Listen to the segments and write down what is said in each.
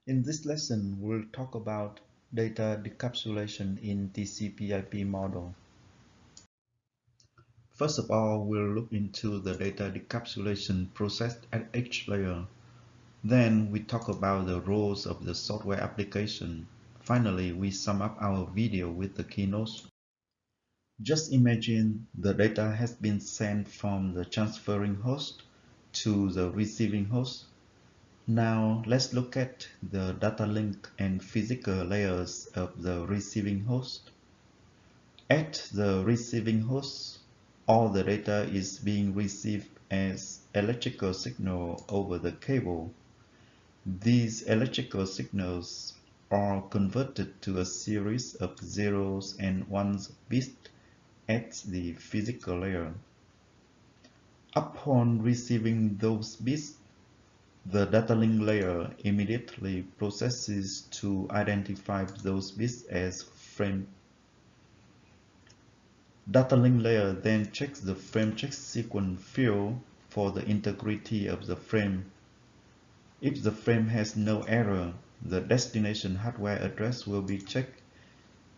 In this lesson, we'll talk about data decapsulation in TCP/IP model. First of all, we'll look into the data decapsulation process at each layer. Then we talk about the roles of the software application. Finally, we sum up our video with the keynotes. Just imagine the data has been sent from the transferring host to the receiving host. Now let's look at the data link and physical layers of the receiving host. At the receiving host, all the data is being received as electrical signal over the cable. These electrical signals are converted to a series of zeros and ones bits at the physical layer. Upon receiving those bits, the data link layer immediately processes to identify those bits as frame. Data link layer then checks the frame check sequence field for the integrity of the frame. If the frame has no error, the destination hardware address will be checked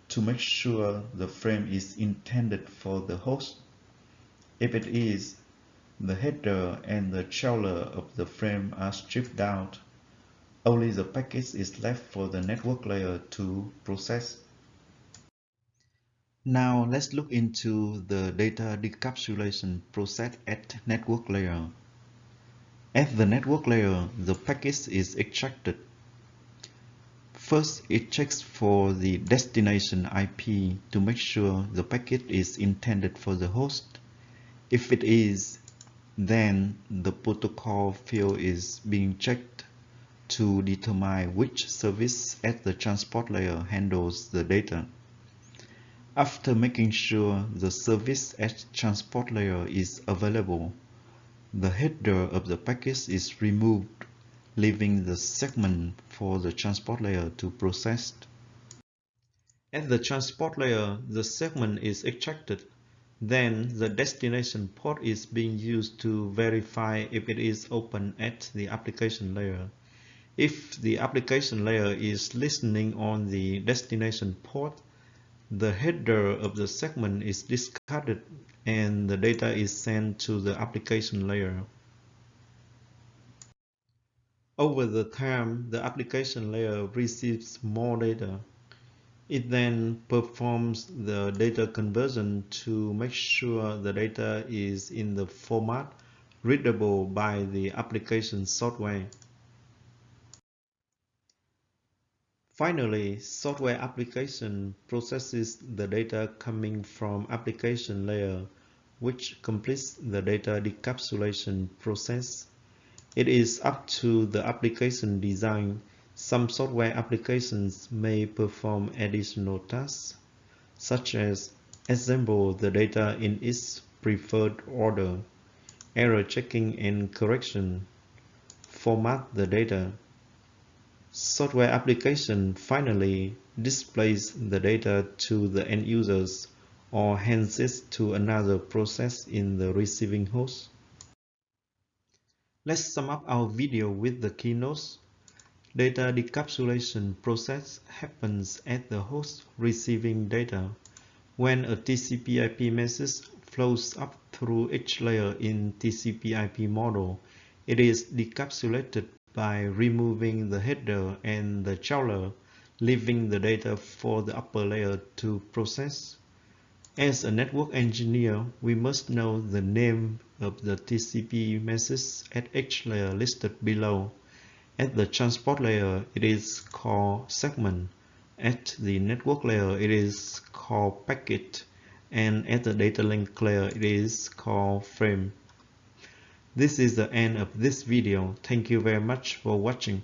to make sure the frame is intended for the host. If it is, the header and the chiller of the frame are stripped out. Only the package is left for the network layer to process. Now let's look into the data decapsulation process at network layer. At the network layer, the package is extracted. First, it checks for the destination IP to make sure the packet is intended for the host. If it is, then the protocol field is being checked to determine which service at the transport layer handles the data. After making sure the service at transport layer is available, the header of the package is removed, leaving the segment for the transport layer to process. At the transport layer, the segment is extracted. Then the destination port is being used to verify if it is open at the application layer. If the application layer is listening on the destination port, the header of the segment is discarded and the data is sent to the application layer. Over the time, the application layer receives more data. It then performs the data conversion to make sure the data is in the format readable by the application software. Finally, software application processes the data coming from application layer, which completes the data decapsulation process. It is up to the application design. Some software applications may perform additional tasks, such as assemble the data in its preferred order, error checking and correction, format the data. Software application finally displays the data to the end users or hands it to another process in the receiving host. Let's sum up our video with the keynotes. Data decapsulation process happens at the host receiving data. When a TCP/IP message flows up through each layer in TCP/IP model, it is decapsulated by removing the header and the chiller, leaving the data for the upper layer to process. As a network engineer, we must know the name of the TCP message at each layer listed below. At the transport layer, it is called segment. At the network layer, it is called packet. And at the data link layer, it is called frame. This is the end of this video. Thank you very much for watching.